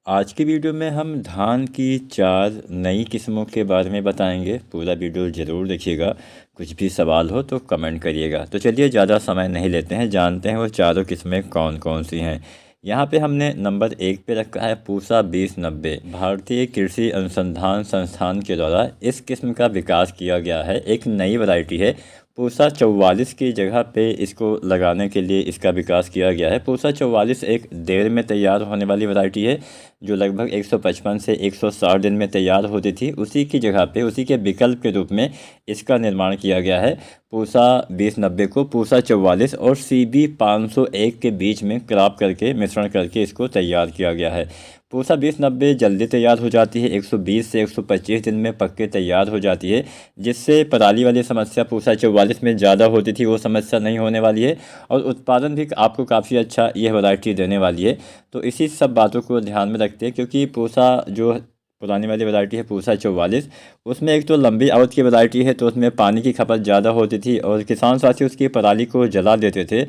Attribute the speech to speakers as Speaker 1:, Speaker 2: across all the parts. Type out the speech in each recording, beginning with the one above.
Speaker 1: आज की वीडियो में हम धान की 4 नई किस्मों के बारे में बताएंगे। पूरा वीडियो ज़रूर देखिएगा। कुछ भी सवाल हो तो कमेंट करिएगा। तो चलिए ज़्यादा समय नहीं लेते हैं, जानते हैं वो चारों किस्में कौन कौन सी हैं। यहाँ पे हमने नंबर 1 पे रखा है पूसा 2090। भारतीय कृषि अनुसंधान संस्थान के द्वारा इस किस्म का विकास किया गया है। एक नई वैरायटी है। पूसा 44 की जगह पे इसको लगाने के लिए इसका विकास किया गया है। पूसा 44 एक देर में तैयार होने वाली वैरायटी है जो लगभग 155 से 160 दिन में तैयार होती थी। उसी की जगह पे उसी के विकल्प के रूप में इसका निर्माण किया गया है। पूसा 2090 को पूसा 44 और CB 501 के बीच में क्रॉप करके मिश्रण करके इसको तैयार किया गया है। पूसा 2090 जल्दी तैयार हो जाती है, 120 से 125 दिन में पक्के तैयार हो जाती है, जिससे पराली वाली समस्या पूसा 44 में ज़्यादा होती थी वो समस्या नहीं होने वाली है और उत्पादन भी आपको काफ़ी अच्छा यह वैरायटी देने वाली है। तो इसी सब बातों को ध्यान में रखते हैं, क्योंकि पूसा जो पुरानी वाली वैरायटी है पूसा 44, उसमें एक तो लंबी अवधि की वैरायटी है तो उसमें पानी की खपत ज़्यादा होती थी और किसान साथी उसकी पराली को जला देते थे।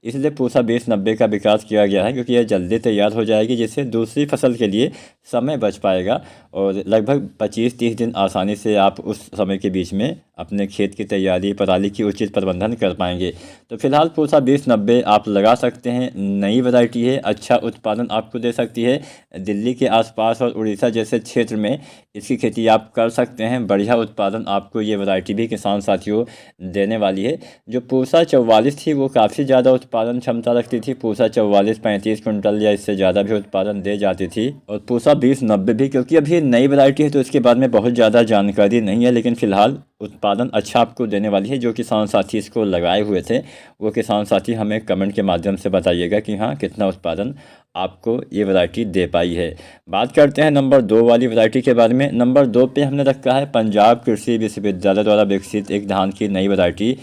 Speaker 1: इसलिए पूसा 2090 का विकास किया गया है, क्योंकि यह जल्दी तैयार हो जाएगी, जिससे दूसरी फसल के लिए समय बच पाएगा और लगभग 25-30 दिन आसानी से आप उस समय के बीच में अपने खेत की तैयारी, पराली की उचित प्रबंधन कर पाएंगे। तो फिलहाल पूसा 2090 आप लगा सकते हैं। नई वैरायटी है, अच्छा उत्पादन आपको दे सकती है। दिल्ली के आसपास और उड़ीसा जैसे क्षेत्र में इसकी खेती आप कर सकते हैं। बढ़िया उत्पादन आपको ये वैरायटी भी किसान साथियों देने वाली है। जो पूसा 44 थी वो काफ़ी ज़्यादा उत्पादन क्षमता रखती थी। पूसा 44 35 कुंटल या इससे ज़्यादा भी उत्पादन दे जाती थी। और पूसा 2090 भी, क्योंकि अभी नई वैरायटी है तो इसके बारे में बहुत ज़्यादा जानकारी नहीं है, लेकिन फ़िलहाल उत्पादन अच्छा आपको देने वाली है। जो किसान साथी इसको लगाए हुए थे वो किसान साथी हमें कमेंट के माध्यम से बताइएगा कि हाँ कितना उत्पादन आपको ये वैरायटी दे पाई है। बात करते हैं नंबर 2 वाली वैरायटी के बारे में। नंबर 2 पे हमने रखा है पंजाब कृषि विश्वविद्यालय द्वारा विकसित एक धान की नई वैरायटी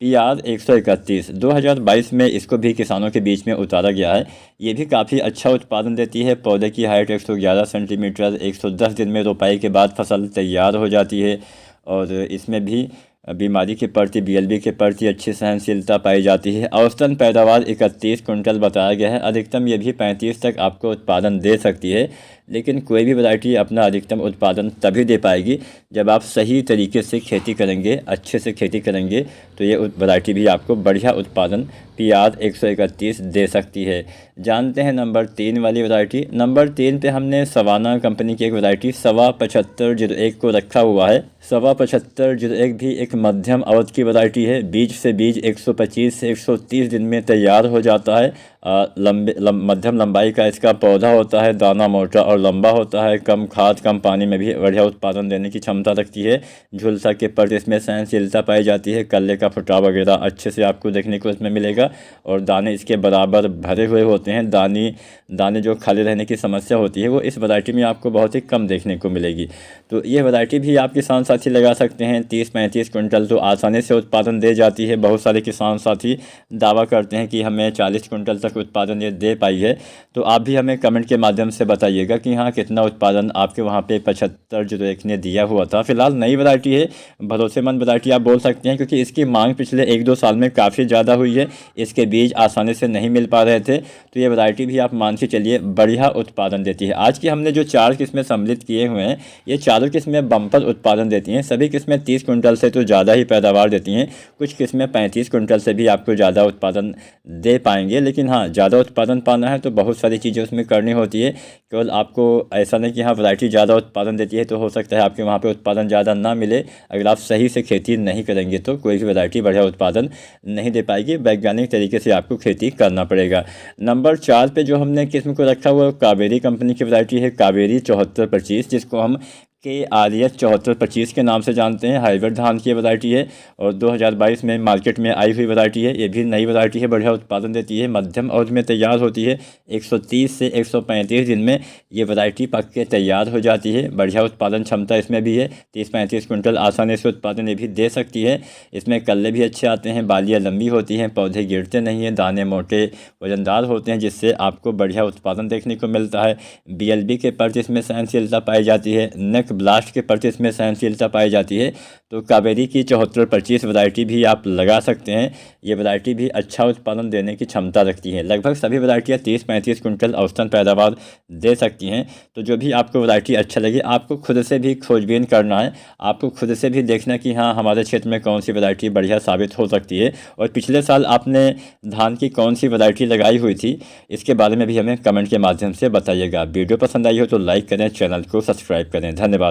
Speaker 1: PR 131। 2022 में इसको भी किसानों के बीच में उतारा गया है। ये भी काफ़ी अच्छा उत्पादन देती है। पौधे की हाइट 111 सेंटीमीटर, 110 दिन में रोपाई के बाद फसल तैयार हो जाती है और इसमें भी बीमारी के प्रति, BLB के प्रति अच्छी सहनशीलता पाई जाती है। औसतन पैदावार 31 कुंटल बताया गया है। अधिकतम ये भी 35 तक आपको उत्पादन दे सकती है, लेकिन कोई भी वैरायटी अपना अधिकतम उत्पादन तभी दे पाएगी जब आप सही तरीके से खेती करेंगे, अच्छे से खेती करेंगे, तो ये वैरायटी भी आपको बढ़िया उत्पादन PR 131 दे सकती है। जानते हैं नंबर 3 वाली वैरायटी। नंबर 3 पे हमने सवाना कंपनी की एक वैरायटी सवा 7501 को रखा हुआ है। सवा 7501 भी एक मध्यम अवधि की वैरायटी है। बीज से बीज 125 से 130 दिन में तैयार हो जाता है। मध्यम लंबाई का इसका पौधा होता है। दाना मोटा और लंबा होता है। कम खाद कम पानी में भी बढ़िया उत्पादन देने की क्षमता रखती है। झुलसा के प्रति इसमें सहनशीलता पाई जाती है। कल्ले का फुटाव वगैरह अच्छे से आपको देखने को इसमें मिलेगा और दाने इसके बराबर भरे हुए होते हैं। दाने जो खाली रहने की समस्या होती है वो इस वैरायटी में आपको बहुत ही कम देखने को मिलेगी। तो ये वैरायटी भी आप किसान साथी लगा सकते हैं। 30-35 कुंटल तो आसानी से उत्पादन दे जाती है। बहुत सारे किसान साथी दावा करते हैं कि हमें 40 कुंटल तक उत्पादन ये दे पाई है। तो आप भी हमें कमेंट के माध्यम से बताइएगा कि हाँ कितना उत्पादन आपके वहाँ पे 7501 ने दिया हुआ था। फिलहाल नई वैरायटी है, भरोसेमंद वैरायटी आप बोल सकते हैं, क्योंकि इसकी मांग पिछले 1-2 साल में काफ़ी ज़्यादा हुई है। इसके बीज आसानी से नहीं मिल पा रहे थे, तो ये वैरायटी भी आप मान के चलिए बढ़िया उत्पादन देती है। आज की हमने जो 4 किस्में सम्मिलित किए हुए हैं, ये चारों किस्में बम्पर उत्पादन देती हैं। सभी किस्में 30 कुंटल से तो ज़्यादा ही पैदावार देती हैं। कुछ किस्में 35 कुंटल से भी आपको ज़्यादा उत्पादन दे पाएंगे, लेकिन हाँ ज़्यादा उत्पादन पाना है तो बहुत सारी चीज़ें उसमें करनी होती है। केवल आपको ऐसा नहीं कि हाँ वैरायटी ज़्यादा उत्पादन देती है तो हो सकता है आपके वहाँ पे उत्पादन ज़्यादा ना मिले। अगर आप सही से खेती नहीं करेंगे तो कोई भी वैरायटी बढ़िया उत्पादन नहीं दे पाएगी। वैज्ञानिक तरीके से आपको खेती करना पड़ेगा। नंबर 4 पे जो हमने किस्म को रखा हुआ कावेरी कंपनी की वैरायटी है कावेरी 7425, जिसको हम KRS 7425 के नाम से जानते हैं। हाइब्रिड धान की वैरायटी है और 2022 में मार्केट में आई हुई वैरायटी है। ये भी नई वैरायटी है, बढ़िया उत्पादन देती है। मध्यम अवधि में तैयार होती है। 130 से 135 दिन में ये वैरायटी पक के तैयार हो जाती है। बढ़िया उत्पादन क्षमता इसमें भी है। 30-35 कुंटल आसानी से उत्पादन ये भी दे सकती है। इसमें कल्ले भी अच्छे आते हैं, बालियाँ लंबी होती हैं, पौधे गिरते नहीं हैं, दाने मोटे वजनदार होते हैं, जिससे आपको बढ़िया उत्पादन देखने को मिलता है। BLB के प्रति इसमें सहनशीलता पाई जाती है। नेक ब्लास्ट के प्रति इसमें सहनशीलता पाई जाती है। तो कावेरी की 7425 वैरायटी भी आप लगा सकते हैं। ये वैरायटी भी अच्छा उत्पादन देने की क्षमता रखती है। लगभग सभी वैरायटियाँ 30-35 कुंटल औसतन पैदावार दे सकती हैं। तो जो भी आपको वैरायटी अच्छा लगे, आपको खुद से भी खोजबीन करना है, आपको खुद से भी देखना कि हाँ हमारे क्षेत्र में कौन सी वैरायटी बढ़िया साबित हो सकती है। और पिछले साल आपने धान की कौन सी वैरायटी लगाई हुई थी, इसके बारे में भी हमें कमेंट के माध्यम से बताइएगा। वीडियो पसंद आई हो तो लाइक करें, चैनल को सब्सक्राइब करें। धन्यवाद।